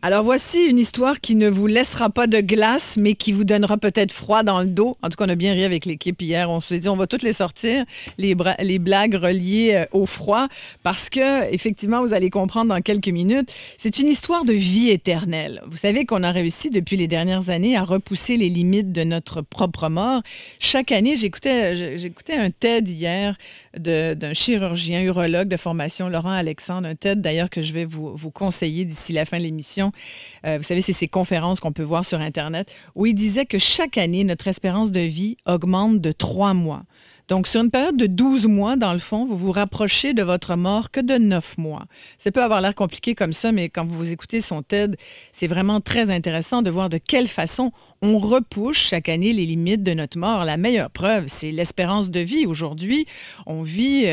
Alors voici une histoire qui ne vous laissera pas de glace, mais qui vous donnera peut-être froid dans le dos. En tout cas, on a bien ri avec l'équipe hier. On s'est dit, on va toutes les sortir, les blagues reliées au froid, parce que effectivement, vous allez comprendre dans quelques minutes. C'est une histoire de vie éternelle. Vous savez qu'on a réussi depuis les dernières années à repousser les limites de notre propre mort. Chaque année, j'écoutais un TED hier d'un chirurgien urologue de formation, Laurent Alexandre, un TED d'ailleurs que je vais vous conseiller d'ici la fin de l'émission. Vous savez, c'est ces conférences qu'on peut voir sur Internet, où il disait que chaque année, notre espérance de vie augmente de 3 mois. Donc, sur une période de 12 mois, dans le fond, vous vous rapprochez de votre mort que de 9 mois. Ça peut avoir l'air compliqué comme ça, mais quand vous écoutez son TED, c'est vraiment très intéressant de voir de quelle façon on repousse chaque année les limites de notre mort. La meilleure preuve, c'est l'espérance de vie. Aujourd'hui, on vit,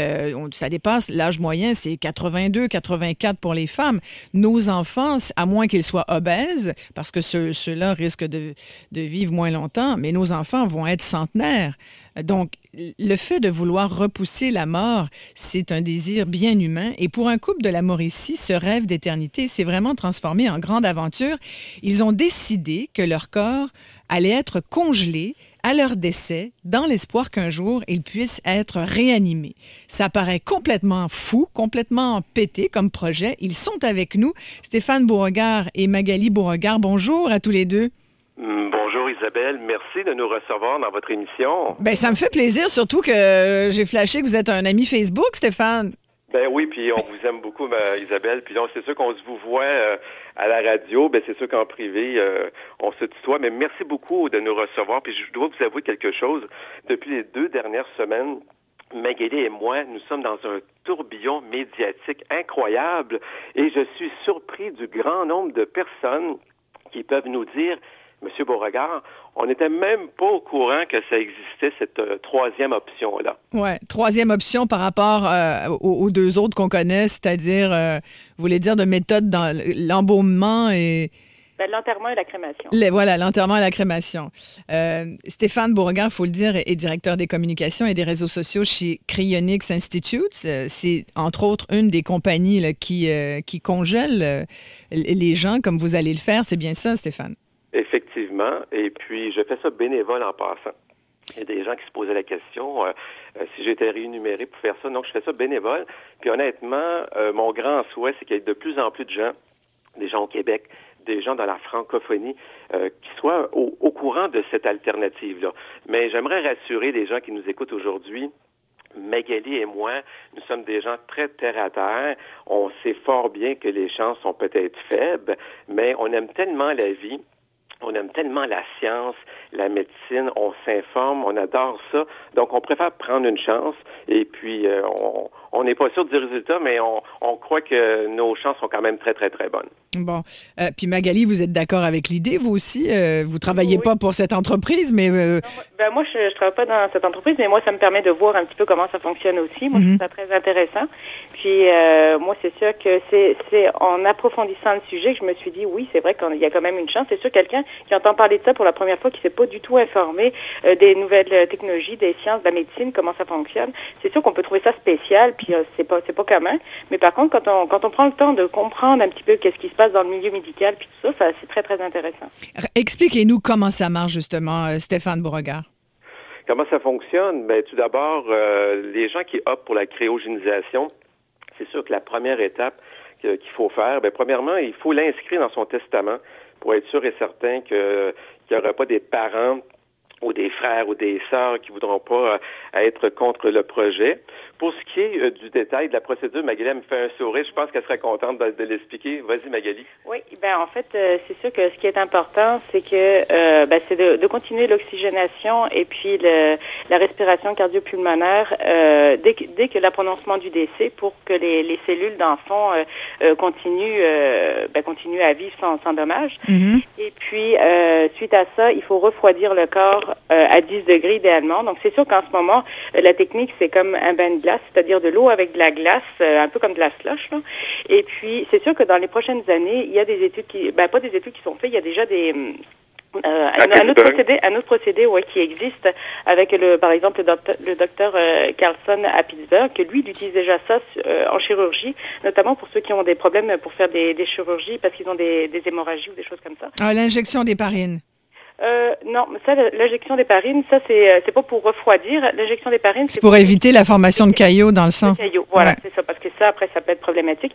ça dépasse l'âge moyen, c'est 82, 84 pour les femmes. Nos enfants, à moins qu'ils soient obèses, parce que ceux-là risquent de vivre moins longtemps, mais nos enfants vont être centenaires. Donc, le fait de vouloir repousser la mort, c'est un désir bien humain. Et pour un couple de la Mauricie, ce rêve d'éternité s'est vraiment transformé en grande aventure. Ils ont décidé que leur corps allait être congelé à leur décès, dans l'espoir qu'un jour, ils puissent être réanimés. Ça paraît complètement fou, complètement pété comme projet. Ils sont avec nous. Stéphane Beauregard et Magali Beauregard, bonjour à tous les deux. Bonjour Isabelle, merci de nous recevoir dans votre émission. Ben ça me fait plaisir, surtout que j'ai flashé que vous êtes un ami Facebook, Stéphane. Ben oui, puis on vous aime beaucoup, Isabelle. Puis donc, c'est sûr qu'on se vous voit à la radio. Ben c'est sûr qu'en privé, on se tutoie. Mais merci beaucoup de nous recevoir. Puis je dois vous avouer quelque chose. Depuis les 2 dernières semaines, Magali et moi, nous sommes dans un tourbillon médiatique incroyable. Et je suis surpris du grand nombre de personnes qui peuvent nous dire: Monsieur Beauregard, on n'était même pas au courant que ça existait, cette troisième option-là. Oui, troisième option par rapport aux 2 autres qu'on connaît, c'est-à-dire, vous voulez dire de méthode dans l'embaumement et... L'enterrement et la crémation. Voilà, l'enterrement et la crémation. Stéphane Beauregard, il faut le dire, est directeur des communications et des réseaux sociaux chez Cryonics Institute. C'est, entre autres, une des compagnies là, qui congèle les gens, comme vous allez le faire. C'est bien ça, Stéphane? Effectivement. Et puis, je fais ça bénévole en passant. Il y a des gens qui se posaient la question si j'étais rémunéré pour faire ça. Donc, je fais ça bénévole. Puis, honnêtement, mon grand souhait, c'est qu'il y ait de plus en plus de gens, des gens au Québec, des gens dans la francophonie, qui soient au courant de cette alternative-là. Mais j'aimerais rassurer les gens qui nous écoutent aujourd'hui. Magali et moi, nous sommes des gens très terre-à-terre. On sait fort bien que les chances sont peut-être faibles, mais on aime tellement la vie. On aime tellement la science, la médecine, on s'informe, on adore ça. Donc, on préfère prendre une chance et puis on n'est pas sûr du résultat, mais on croit que nos chances sont quand même très, très, très bonnes. Bon. Puis Magali, vous êtes d'accord avec l'idée, vous aussi? Vous travaillez pas pour cette entreprise, mais... Non, moi, je travaille pas dans cette entreprise, mais moi, ça me permet de voir un petit peu comment ça fonctionne aussi. Moi, je trouve ça très intéressant. Puis, moi, c'est sûr que c'est en approfondissant le sujet que je me suis dit, oui, c'est vrai qu'il y a quand même une chance. C'est sûr, quelqu'un qui entend parler de ça pour la première fois, qui s'est pas du tout informé des nouvelles technologies, des sciences, de la médecine, comment ça fonctionne, c'est sûr qu'on peut trouver ça spécial, puis c'est pas commun. Mais par contre, quand on prend le temps de comprendre un petit peu qu'est-ce qui se passe dans le milieu médical, puis tout ça, c'est très, très intéressant. Expliquez-nous comment ça marche, justement, Stéphane Beauregard. Comment ça fonctionne? Ben, tout d'abord, les gens qui optent pour la cryogénisation, c'est sûr que la première étape qu'il faut faire, ben, premièrement, il faut l'inscrire dans son testament pour être sûr et certain qu'il n'y aura pas des parents ou des frères ou des sœurs qui voudront pas être contre le projet. Pour ce qui est du détail de la procédure, Magali me fait un sourire. Je pense qu'elle serait contente de l'expliquer. Vas-y, Magali. Oui, ben en fait, c'est sûr que ce qui est important, c'est que c'est de continuer l'oxygénation et puis la respiration cardio-pulmonaire dès que l'annoncement du décès, pour que les cellules d'enfant continuent à vivre sans dommage. Mm-hmm. Et puis, suite à ça, il faut refroidir le corps à 10 degrés idéalement. Donc, c'est sûr qu'en ce moment, la technique, c'est comme un bain de glace, c'est-à-dire de l'eau avec de la glace, un peu comme de la slush, là. Et puis, c'est sûr que dans les prochaines années, il y a des études pas des études qui sont faites, il y a déjà des un autre procédé qui existe avec par exemple le docteur Carlson à Pittsburgh, que lui il utilise déjà ça en chirurgie, notamment pour ceux qui ont des problèmes pour faire des chirurgies parce qu'ils ont des hémorragies ou des choses comme ça. Ah, l'injection d'héparine. Non, ça, l'injection d'héparine, ça, c'est pas pour refroidir. L'injection d'héparine, c'est pour éviter la formation de caillots dans le sang. Voilà, ouais. C'est ça, parce que ça, après, ça peut être problématique.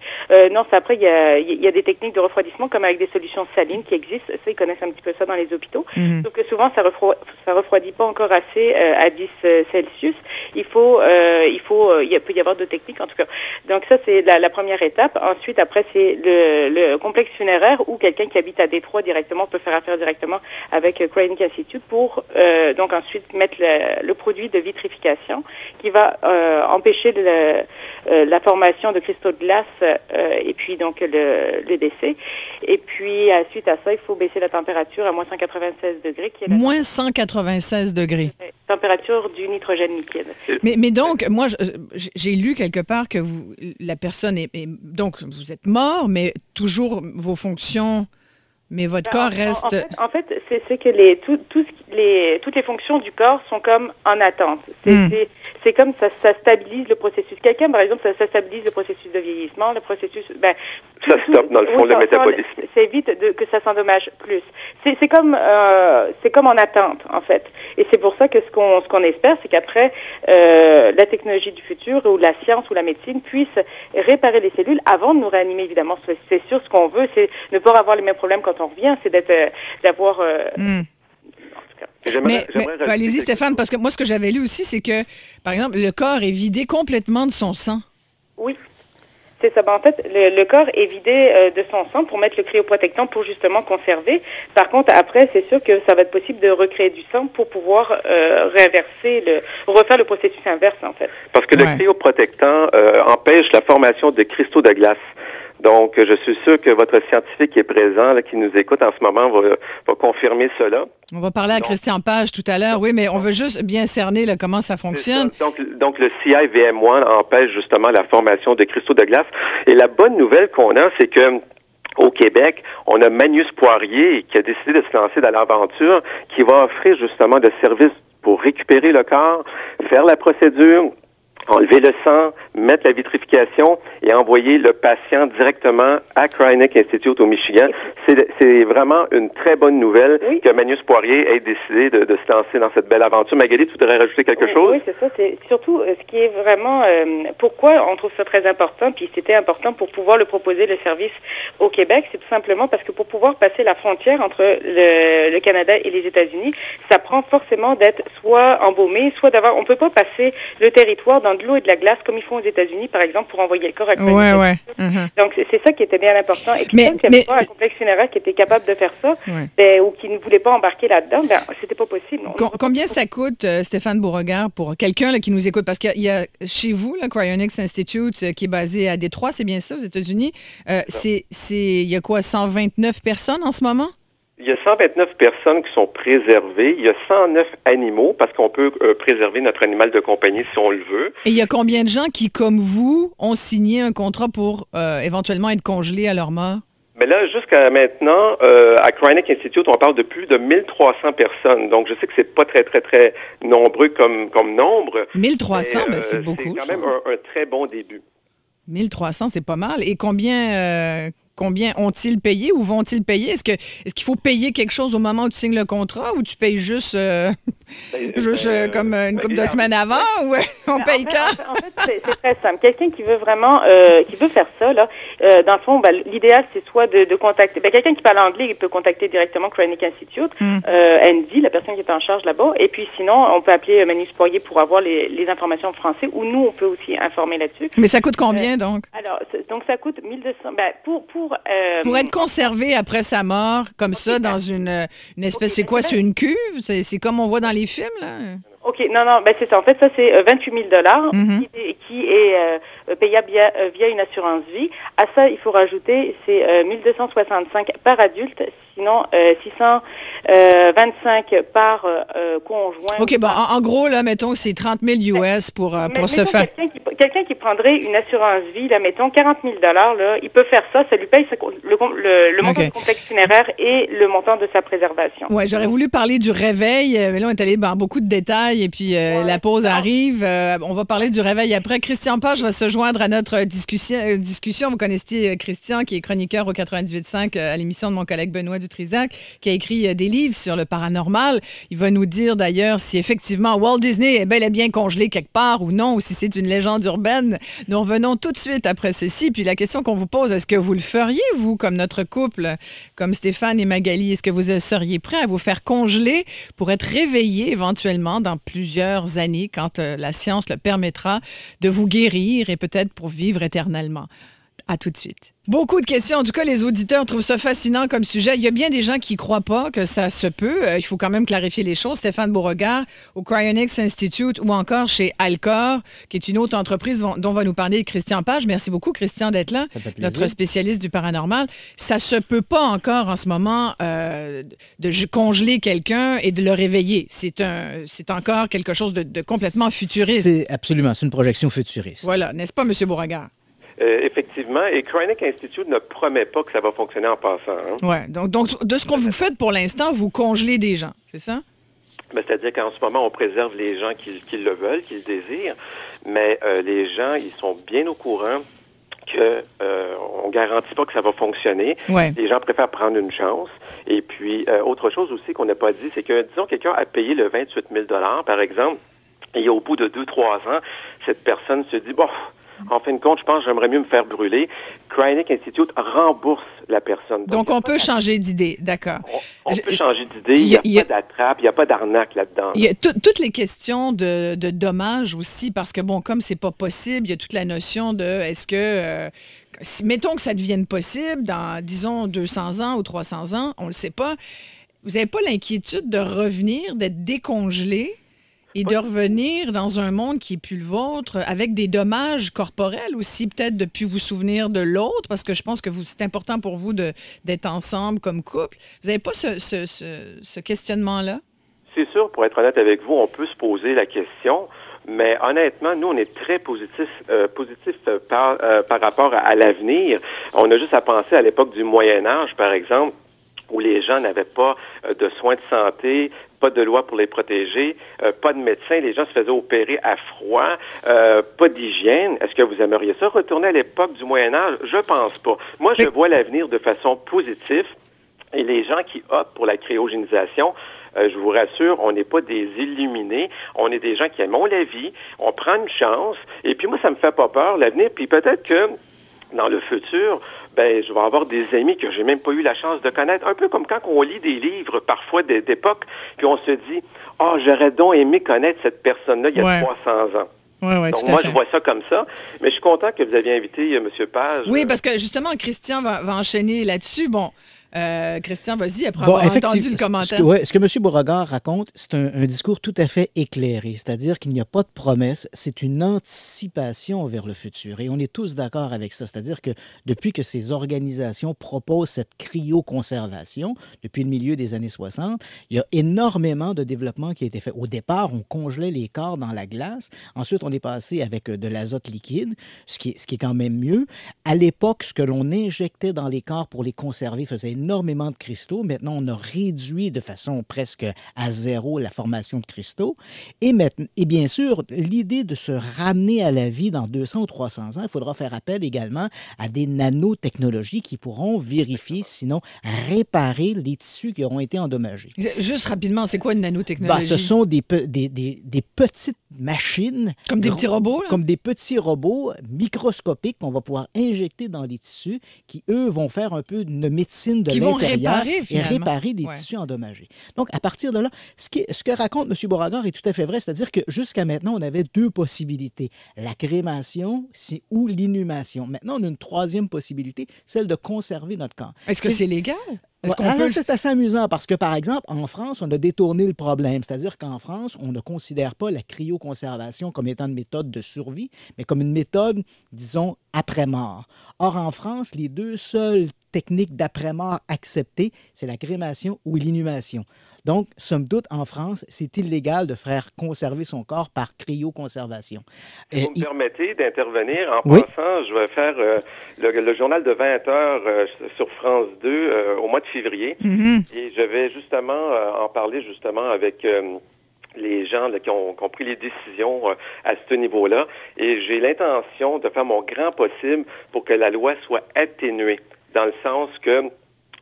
Non, ça, après, il y a des techniques de refroidissement, comme avec des solutions salines qui existent. Ça, ils connaissent un petit peu ça dans les hôpitaux. Mm-hmm. Sauf que souvent, ça refroidit pas encore assez à 10 Celsius. Il peut y avoir d'autres techniques, en tout cas. Donc, ça, c'est la première étape. Ensuite, après, c'est le complexe funéraire où quelqu'un qui habite à Détroit directement peut faire affaire directement avec Cryonic Institute pour donc ensuite mettre le produit de vitrification qui va empêcher la formation de cristaux de glace et puis donc le décès. Et puis suite à ça, il faut baisser la température à moins 196 degrés. Qui est moins 196 degrés. Température du nitrogène liquide. Mais donc, moi, j'ai lu quelque part que la personne donc, vous êtes mort, mais toujours vos fonctions... Mais votre corps reste... En fait, c'est que toutes les fonctions du corps sont comme en attente. C'est comme ça stabilise le processus. Quelqu'un, par exemple, ça stabilise le processus de vieillissement, le processus... ça stoppe, dans le fond, le métabolisme. Ça évite que ça s'endommage plus. C'est comme en attente, en fait. Et c'est pour ça que ce qu'on espère, c'est qu'après, la technologie du futur ou la science ou la médecine puisse réparer les cellules avant de nous réanimer, évidemment. C'est sûr, ce qu'on veut, c'est ne pas avoir les mêmes problèmes quand on revient, c'est d'avoir... Mais allez-y, Stéphane, parce que moi, ce que j'avais lu aussi, c'est que, par exemple, le corps est vidé complètement de son sang. Oui. C'est ça. En fait, le corps est vidé de son sang pour mettre le cryoprotectant pour justement conserver. Par contre, après, c'est sûr que ça va être possible de recréer du sang pour pouvoir refaire le processus inverse, en fait. Parce que le cryoprotectant empêche la formation de cristaux de glace. Donc, je suis sûr que votre scientifique qui est présent, qui nous écoute en ce moment, va confirmer cela. On va parler à Christian Page tout à l'heure, oui, mais on veut juste bien cerner comment ça fonctionne. Donc, le CIVM1 empêche justement la formation de cristaux de glace. Et la bonne nouvelle qu'on a, c'est que au Québec, on a Magnus Poirier qui a décidé de se lancer dans l'aventure, qui va offrir justement des services pour récupérer le corps, faire la procédure, enlever le sang, mettre la vitrification et envoyer le patient directement à Cryonic Institute au Michigan. C'est vraiment une très bonne nouvelle que Magnus Poirier ait décidé de se lancer dans cette belle aventure. Magali, tu voudrais rajouter quelque chose? Oui, c'est ça. C'est surtout ce qui est vraiment... pourquoi on trouve ça très important, puis c'était important pour pouvoir le proposer, le service au Québec, c'est tout simplement parce que pour pouvoir passer la frontière entre le Canada et les États-Unis, ça prend forcément d'être soit embaumé, soit d'avoir... On peut pas passer le territoire dans de l'eau et de la glace comme ils font aux États-Unis, par exemple, pour envoyer le corps à Cryonic. Donc, c'est ça qui était bien important. Et puis, s'il n'y avait pas un complexe funéraire qui était capable de faire ça, ou qui ne voulait pas embarquer là-dedans, c'était pas possible. Combien ça coûte, Stéphane Beauregard, pour quelqu'un qui nous écoute? Parce qu'il y a chez vous, le Cryonics Institute, qui est basé à Détroit, c'est bien ça, aux États-Unis. Il y a quoi, 129 personnes en ce moment? Il y a 129 personnes qui sont préservées. Il y a 109 animaux, parce qu'on peut préserver notre animal de compagnie si on le veut. Et il y a combien de gens qui, comme vous, ont signé un contrat pour éventuellement être congelés à leur mort? Mais là, jusqu'à maintenant, à Cryonic Institute, on parle de plus de 1300 personnes. Donc, je sais que c'est pas très, très, très nombreux comme nombre. 1300, c'est beaucoup. C'est quand même un très bon début. 1300, c'est pas mal. Et combien ont-ils payé ou vont-ils payer? Est-ce qu'il faut payer quelque chose au moment où tu signes le contrat ou tu payes juste comme une couple de semaines avant ou on paye quand? En fait, c'est très simple. Quelqu'un qui veut vraiment qui veut faire ça, là, dans le fond, l'idéal, c'est soit de contacter... quelqu'un qui parle anglais, il peut contacter directement Cryonic Institute, Andy, la personne qui est en charge là-bas. Et puis sinon, on peut appeler Magnus Poirier pour avoir les informations en français ou nous, on peut aussi informer là-dessus. Mais ça coûte combien, donc? Alors, donc ça coûte 1200... Pour être conservé après sa mort, comme ça, dans une espèce... C'est quoi? C'est une cuve? C'est comme on voit dans les films, là? OK, non, c'est ça. En fait, ça, c'est 28 000 qui est payable via une assurance vie. À ça, il faut rajouter, c'est 1265 par adulte. sinon 625 par conjoint. OK, bon, en gros, là, mettons, c'est 30 000 US pour se faire... Quelqu'un qui prendrait une assurance vie, là, mettons, 40 000 là, il peut faire ça, ça lui paye le montant du complexe funéraire et le montant de sa préservation. Oui, j'aurais voulu parler du réveil, mais là, on est allé dans beaucoup de détails et puis la pause arrive. On va parler du réveil après. Christian Page va se joindre à notre discussion. Vous connaissiez Christian, qui est chroniqueur au 98.5 à l'émission de mon collègue Benoît Dutrisac, qui a écrit des livres sur le paranormal. Il va nous dire d'ailleurs si effectivement Walt Disney est bel et bien congelé quelque part ou non, ou si c'est une légende urbaine. Nous revenons tout de suite après ceci. Puis la question qu'on vous pose, est-ce que vous le feriez, vous, comme notre couple, comme Stéphane et Magali? Est-ce que vous seriez prêts à vous faire congeler pour être réveillé éventuellement dans plusieurs années quand la science le permettra de vous guérir et peut-être pour vivre éternellement? À tout de suite. Beaucoup de questions. En tout cas, les auditeurs trouvent ça fascinant comme sujet. Il y a bien des gens qui ne croient pas que ça se peut. Il faut quand même clarifier les choses. Stéphane Beauregard, au Cryonics Institute ou encore chez Alcor, qui est une autre entreprise dont va nous parler Christian Page. Merci beaucoup, Christian, d'être là, notre spécialiste du paranormal. Ça se peut pas encore en ce moment de congeler quelqu'un et de le réveiller. C'est encore quelque chose de complètement futuriste. C'est absolument, c'est une projection futuriste. Voilà, n'est-ce pas, M. Beauregard? Effectivement, et Cryonic Institute ne promet pas que ça va fonctionner en passant. Hein? Oui, donc de ce qu'on vous fait pour l'instant, vous congelez des gens, c'est ça? Ben, c'est-à-dire qu'en ce moment, on préserve les gens qui le veulent, qui le désirent, mais les gens, ils sont bien au courant que on garantit pas que ça va fonctionner. Ouais. Les gens préfèrent prendre une chance. Et puis, autre chose aussi qu'on n'a pas dit, c'est que, disons, quelqu'un a payé le 28 000 par exemple, et au bout de 2-3 ans, cette personne se dit, bon... En fin de compte, je pense que j'aimerais mieux me faire brûler. Cryonic Institute rembourse la personne. Donc on peut changer d'idée, d'accord. On peut changer d'idée. Il n'y a pas d'attrape, il n'y a pas d'arnaque là-dedans. Il y a toutes les questions de dommages aussi, parce que, bon, comme c'est pas possible, il y a toute la notion de est-ce que... mettons que ça devienne possible dans, disons, 200 ans ou 300 ans, on le sait pas. Vous n'avez pas l'inquiétude de revenir, d'être décongelé et de revenir dans un monde qui n'est plus le vôtre, avec des dommages corporels aussi, peut-être de plus vous souvenir de l'autre, parce que je pense que c'est important pour vous d'être ensemble comme couple. Vous n'avez pas ce questionnement-là? C'est sûr, pour être honnête avec vous, on peut se poser la question, mais honnêtement, nous, on est très positif par rapport à l'avenir. On a juste à penser à l'époque du Moyen Âge, par exemple, où les gens n'avaient pas de soins de santé, pas de loi pour les protéger, pas de médecins, les gens se faisaient opérer à froid, pas d'hygiène. Est-ce que vous aimeriez ça, retourner à l'époque du Moyen-Âge? Je pense pas. Moi, je vois l'avenir de façon positive, et les gens qui optent pour la cryogénisation, je vous rassure, on n'est pas des illuminés, on est des gens qui aiment la vie, on prend une chance, et puis moi, ça me fait pas peur, l'avenir, puis peut-être que dans le futur, ben, je vais avoir des amis que j'ai même pas eu la chance de connaître. Un peu comme quand on lit des livres, parfois d'époque, puis on se dit, j'aurais donc aimé connaître cette personne-là il y a 300 ans. Oui, donc, moi, je vois ça comme ça. Mais je suis content que vous aviez invité M. Page. Oui, parce que justement, Christian va enchaîner là-dessus. Bon, Christian, vas-y, après avoir entendu le commentaire. Ce que M. Beauregard raconte, c'est un discours tout à fait éclairé. C'est-à-dire qu'il n'y a pas de promesse, c'est une anticipation vers le futur. Et on est tous d'accord avec ça. C'est-à-dire que depuis que ces organisations proposent cette cryoconservation, depuis le milieu des années 60, il y a énormément de développement qui a été fait. Au départ, on congelait les corps dans la glace. Ensuite, on est passé avec de l'azote liquide, ce qui est quand même mieux. À l'époque, ce que l'on injectait dans les corps pour les conserver faisait énormément de cristaux. Maintenant, on a réduit de façon presque à zéro la formation de cristaux. Et bien sûr, l'idée de se ramener à la vie dans 200 ou 300 ans, il faudra faire appel également à des nanotechnologies qui pourront vérifier, sinon réparer les tissus qui auront été endommagés. Juste rapidement, c'est quoi une nanotechnologie? Ce sont des petites machines. Comme des petits robots? Là? Comme des petits robots microscopiques qu'on va pouvoir injecter dans les tissus qui, eux, vont faire un peu de médecine de l'intérieur et réparer les tissus endommagés. Donc, à partir de là, ce que raconte M. Beauregard est tout à fait vrai, c'est-à-dire que jusqu'à maintenant, on avait deux possibilités, la crémation ou l'inhumation. Maintenant, on a une troisième possibilité, celle de conserver notre corps. Est-ce que c'est légal? C'est assez amusant parce que, par exemple, en France, on a détourné le problème. C'est-à-dire qu'en France, on ne considère pas la cryoconservation comme étant une méthode de survie, mais comme une méthode, disons, après-mort. Or, en France, les deux seuls technique d'après-mort acceptée, c'est la crémation ou l'inhumation. Donc, somme toute, en France, c'est illégal de faire conserver son corps par cryoconservation. Si vous me permettez d'intervenir, en Oui. passant, je vais faire le journal de 20 heures sur France 2 au mois de février. Et je vais justement en parler justement avec les gens là, qui ont pris les décisions à ce niveau-là. Et j'ai l'intention de faire mon grand possible pour que la loi soit atténuée, dans le sens que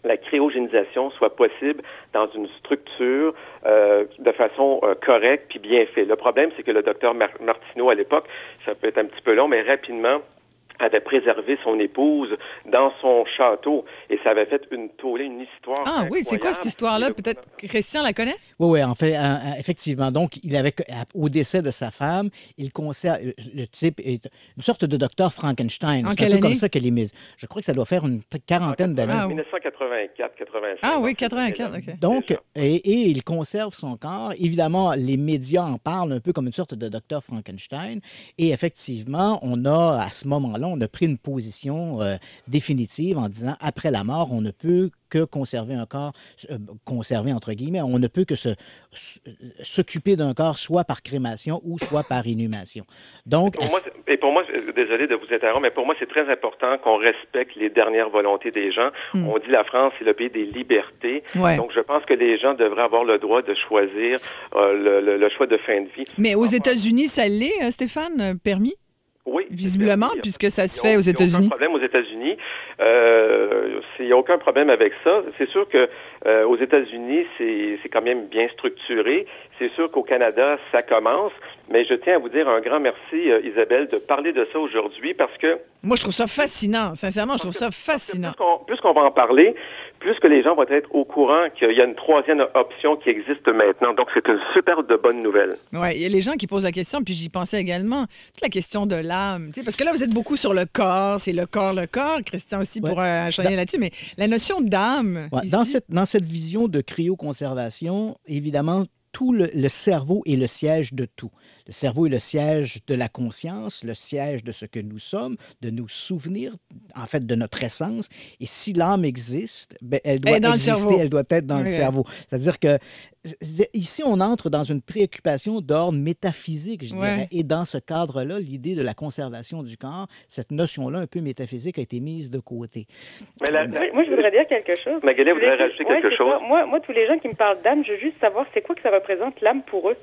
la cryogénisation soit possible dans une structure de façon correcte puis bien faite. Le problème, c'est que le docteur Martineau, à l'époque, ça peut être un petit peu long, mais rapidement, avait préservé son épouse dans son château et ça avait fait une tollée, une histoire. Ah oui, c'est quoi cette histoire-là? Le... Peut-être Christian la connaît? Oui, en fait, effectivement. Donc, il avait, au décès de sa femme, il conserve, le type est une sorte de docteur Frankenstein. En C'est quelle un peu année? comme ça que je crois que ça doit faire une quarantaine d'années. Ah, oui. 1984, 85. Ah oui, 84, OK. Donc, et il conserve son corps. Évidemment, les médias en parlent un peu comme une sorte de docteur Frankenstein. Et effectivement, on a, à ce moment-là, on a pris une position définitive en disant, après la mort, on ne peut que conserver un corps, conserver entre guillemets, on ne peut que s'occuper d'un corps soit par crémation ou soit par inhumation. Donc, pour moi, désolé de vous interrompre, mais pour moi, c'est très important qu'on respecte les dernières volontés des gens. On dit la France, c'est le pays des libertés. Ouais. Donc, je pense que les gens devraient avoir le droit de choisir le choix de fin de vie. Mais aux États-Unis, ça l'est, Stéphane, permis? Oui. Visiblement, puisque ça se fait aux États-Unis. Il n'y a aucun problème aux États-Unis. Il n'y a aucun problème avec ça. C'est sûr que aux États-Unis, c'est quand même bien structuré. C'est sûr qu'au Canada, ça commence. Mais je tiens à vous dire un grand merci, Isabelle, de parler de ça aujourd'hui parce que... Moi, je trouve ça fascinant. Sincèrement, je trouve ça fascinant. Plus qu'on va en parler, plus que les gens vont être au courant qu'il y a une troisième option qui existe maintenant. Donc, c'est une super de bonne nouvelle. Oui, il y a les gens qui posent la question, puis j'y pensais également, toute la question de l'âme. Parce que là, vous êtes beaucoup sur le corps, c'est le corps. Christian aussi pour enchaîner là-dessus, mais la notion d'âme... Ouais, ici... dans cette vision de cryoconservation, évidemment, tout le cerveau est le siège de tout. Le cerveau est le siège de la conscience, le siège de ce que nous sommes, de nos souvenirs, en fait, de notre essence. Et si l'âme existe, ben, elle doit exister, elle doit être dans le cerveau. C'est-à-dire que ici, on entre dans une préoccupation d'ordre métaphysique, je dirais. Et dans ce cadre-là, l'idée de la conservation du corps, cette notion-là un peu métaphysique a été mise de côté. Mais moi, je voudrais dire quelque chose. Magali voudrait rajouter quelque chose. Moi, tous les gens qui me parlent d'âme, je veux juste savoir c'est quoi que ça représente l'âme pour eux.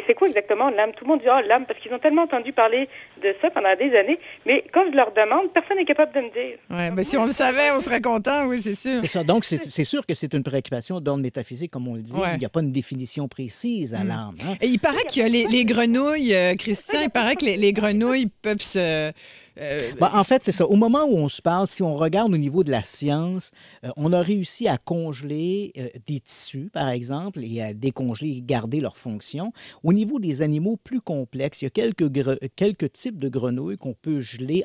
C'est quoi exactement l'âme? Tout le monde dit « Ah, l'âme », parce qu'ils ont tellement entendu parler de ça pendant des années. Mais quand je leur demande, personne n'est capable de me dire. Oui, mais si on le savait, on serait content, oui, c'est sûr. C'est ça. Donc, c'est sûr que c'est une préoccupation d'ordre métaphysique, comme on le dit. Ouais. Il n'y a pas une définition précise à l'âme. Hein? Et il paraît qu'il y a les grenouilles, Christian, il paraît que les grenouilles peuvent se... En fait, c'est ça. Au moment où on se parle, si on regarde au niveau de la science, on a réussi à congeler des tissus, par exemple, et à décongeler et garder leur fonction. Au niveau des animaux plus complexes, il y a quelques types de grenouilles qu'on peut geler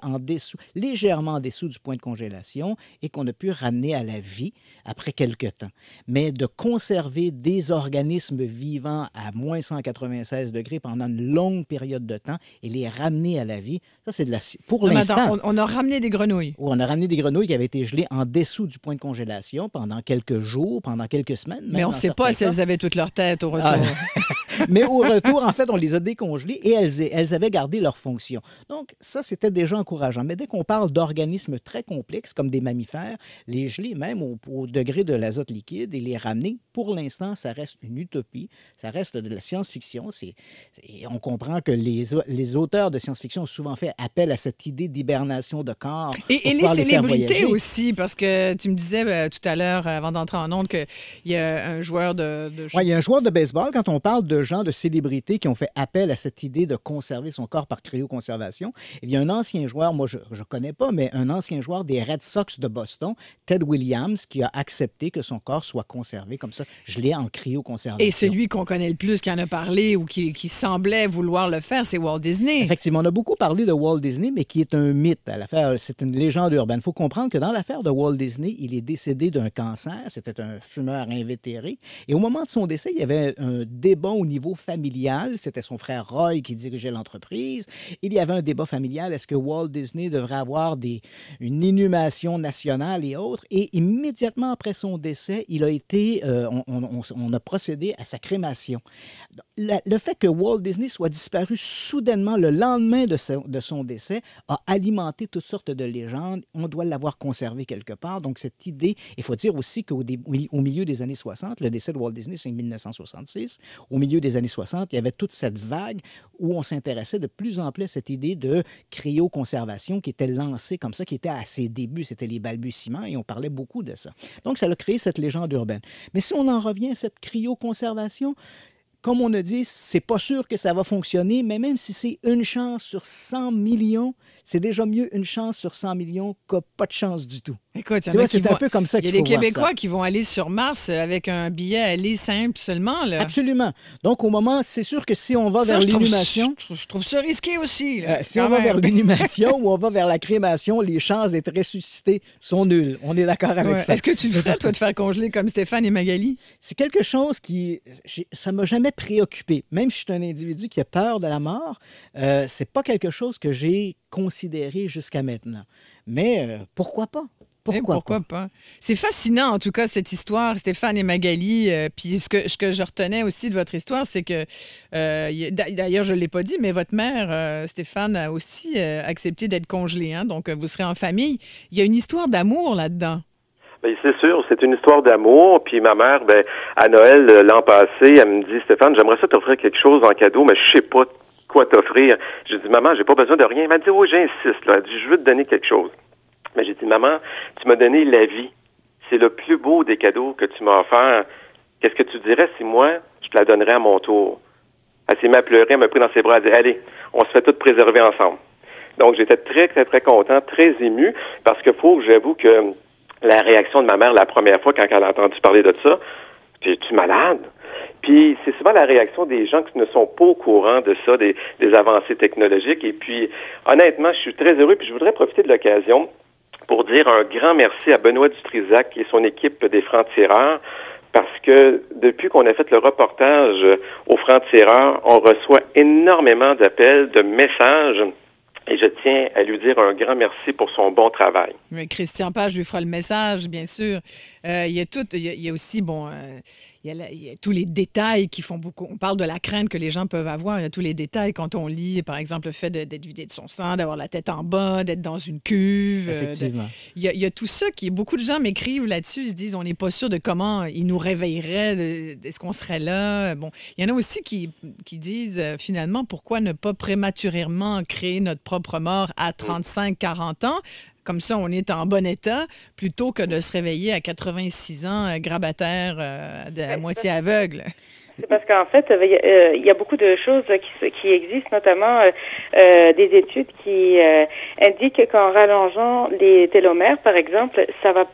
légèrement en dessous du point de congélation et qu'on a pu ramener à la vie après quelques temps. Mais de conserver des organismes vivants à moins 196 degrés pendant une longue période de temps et les ramener à la vie, ça, c'est de la... Pour l'instant, on a ramené des grenouilles. On a ramené des grenouilles qui avaient été gelées en dessous du point de congélation pendant quelques jours, pendant quelques semaines. Mais on ne sait pas si elles avaient toute leur tête au retour. Mais au retour, en fait, on les a décongelées et elles avaient gardé leur fonction. Donc, ça, c'était déjà encourageant. Mais dès qu'on parle d'organismes très complexes, comme des mammifères, les geler même au degré de l'azote liquide et les ramener, pour l'instant, ça reste une utopie. Ça reste de la science-fiction. On comprend que les auteurs de science-fiction ont souvent fait appel à cette idée d'hibernation de corps. Et les célébrités aussi, parce que tu me disais tout à l'heure, avant d'entrer en ondes, qu'il y a un joueur Oui, il y a un joueur de baseball. Quand on parle de gens de célébrités qui ont fait appel à cette idée de conserver son corps par cryoconservation, il y a un ancien joueur, moi je ne connais pas, mais un ancien joueur des Red Sox de Boston, Ted Williams, qui a accepté que son corps soit conservé comme ça, gelé en cryoconservation. Et celui qu'on connaît le plus, qui en a parlé ou qui semblait vouloir le faire, c'est Walt Disney. Effectivement, on a beaucoup parlé de Walt Disney, mais qui est un mythe. À l'affaire, c'est une légende urbaine. Il faut comprendre que dans l'affaire de Walt Disney, il est décédé d'un cancer. C'était un fumeur invétéré. Et au moment de son décès, il y avait un débat au niveau niveau familial. C'était son frère Roy qui dirigeait l'entreprise. Il y avait un débat familial. Est-ce que Walt Disney devrait avoir une inhumation nationale et autres? Et immédiatement après son décès, il a été, on a procédé à sa crémation. Le fait que Walt Disney soit disparu soudainement le lendemain de son décès a alimenté toutes sortes de légendes. On doit l'avoir conservé quelque part. Donc, cette idée, il faut dire aussi qu'au milieu des années 60, le décès de Walt Disney, c'est en 1966, au milieu des années 60, il y avait toute cette vague où on s'intéressait de plus en plus à cette idée de cryoconservation qui était lancée comme ça, qui était à ses débuts. C'était les balbutiements et on parlait beaucoup de ça. Donc, ça a créé cette légende urbaine. Mais si on en revient à cette cryoconservation, comme on a dit, c'est pas sûr que ça va fonctionner, mais même si c'est une chance sur 100 millions, c'est déjà mieux une chance sur 100 millions que pas de chance du tout. Écoute, c'est un peu comme ça qu'il faut voir ça. Il y a des Québécois qui vont aller sur Mars avec un billet aller simple seulement. Là. Absolument. Donc, au moment, c'est sûr que si on va vers l'inhumation... Je trouve ça risqué aussi. Là, si on va vers l'inhumation ou on va vers la crémation, les chances d'être ressuscité sont nulles. On est d'accord avec ça. Est-ce que tu le ferais, toi, de faire congeler comme Stéphane et Magali? C'est quelque chose ça m'a jamais préoccupé. Même si je suis un individu qui a peur de la mort, c'est pas quelque chose que j'ai considéré jusqu'à maintenant. Mais pourquoi pas? Pourquoi pas? C'est fascinant, en tout cas, cette histoire, Stéphane et Magali. Puis ce que je retenais aussi de votre histoire, c'est que, d'ailleurs, je ne l'ai pas dit, mais votre mère, Stéphane, a aussi accepté d'être congelée. Hein? Donc, vous serez en famille. Il y a une histoire d'amour là-dedans. Bien, c'est sûr, c'est une histoire d'amour. Puis ma mère, à Noël, l'an passé, elle me dit, Stéphane, j'aimerais ça t'offrir quelque chose en cadeau, mais je sais pas quoi t'offrir. J'ai dit, maman, j'ai pas besoin de rien. Elle m'a dit, oui, j'insiste, là. Elle dit, je veux te donner quelque chose. Mais j'ai dit, maman, tu m'as donné la vie. C'est le plus beau des cadeaux que tu m'as offert. Qu'est-ce que tu dirais si moi, je te la donnerais à mon tour? Elle s'est mise à pleurer, elle m'a pris dans ses bras, elle a dit, allez, on se fait tout préserver ensemble. Donc, j'étais très, très, très content, très ému, parce que j'avoue que la réaction de ma mère la première fois, quand elle a entendu parler de ça, puis es-tu malade? Puis c'est souvent la réaction des gens qui ne sont pas au courant de ça, des avancées technologiques. Et puis, honnêtement, je suis très heureux, puis je voudrais profiter de l'occasion pour dire un grand merci à Benoît Dutrisac et son équipe des Francs-Tireurs, parce que depuis qu'on a fait le reportage aux Francs-Tireurs, on reçoit énormément d'appels, de messages, et je tiens à lui dire un grand merci pour son bon travail. Oui, Christian Page lui fera le message, bien sûr. Il y a aussi, il y a tous les détails qui font beaucoup. On parle de la crainte que les gens peuvent avoir. Il y a tous les détails quand on lit, par exemple, le fait d'être vidé de son sang, d'avoir la tête en bas, d'être dans une cuve. Effectivement. Il y a tout ça qui... Beaucoup de gens m'écrivent là-dessus. Ils se disent, on n'est pas sûr de comment ils nous réveilleraient, est-ce qu'on serait là? Bon, il y en a aussi qui disent, finalement, pourquoi ne pas prématurément créer notre propre mort à 35-40 ans? Comme ça, on est en bon état, plutôt que de se réveiller à 86 ans, grabataire, à moitié aveugle. C'est parce qu'en fait, il y a beaucoup de choses qui existent, notamment des études qui indiquent qu'en rallongeant les télomères, par exemple, ça va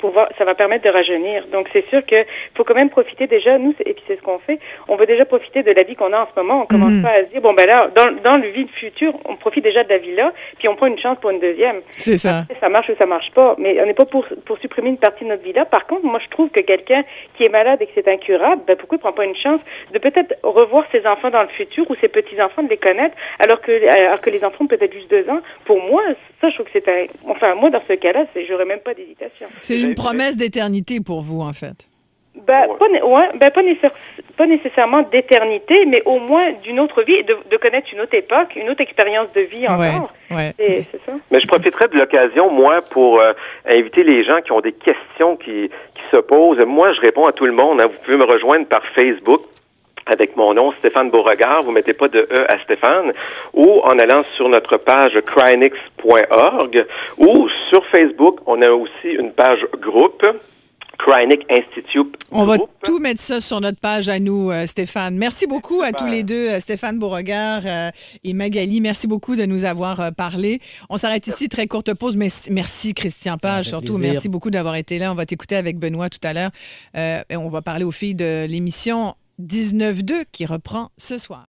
permettre de rajeunir. Donc, c'est sûr que faut quand même profiter déjà, nous, et puis c'est ce qu'on fait, on veut déjà profiter de la vie qu'on a en ce moment. On commence pas à se dire, bon, ben là, dans le vie futur, on profite déjà de la vie là, puis on prend une chance pour une deuxième. C'est ça. Après, ça marche ou ça marche pas, mais on n'est pas pour supprimer une partie de notre vie là. Par contre, moi, je trouve que quelqu'un qui est malade et que c'est incurable, ben pourquoi il prend pas une chance de peut-être revoir ses enfants dans le futur ou ses petits-enfants, de les connaître, alors que les enfants ont peut-être juste 2 ans. Pour moi, ça, je trouve que c'est enfin, moi, dans ce cas-là, j'aurais même pas d'hésitation. C'est une promesse d'éternité pour vous, en fait. Pas nécessairement d'éternité, mais au moins d'une autre vie, de connaître une autre époque, une autre expérience de vie encore. Ouais. C'est ça. Mais je profiterai de l'occasion, moi, pour inviter les gens qui ont des questions qui se posent. Moi, je réponds à tout le monde. Hein. Vous pouvez me rejoindre par Facebook avec mon nom, Stéphane Beauregard. Vous mettez pas de E à Stéphane. Ou en allant sur notre page cryonix.org. Ou sur Facebook, on a aussi une page groupe. Cryonic Institute. On va tout mettre ça sur notre page à nous, Stéphane. Merci beaucoup à tous les deux, Stéphane Beauregard et Magali. Merci beaucoup de nous avoir parlé. On s'arrête ici, très courte pause, mais merci Christian Page, surtout. Plaisir. Merci beaucoup d'avoir été là. On va t'écouter avec Benoît tout à l'heure. Et on va parler aux filles de l'émission 19-2 qui reprend ce soir.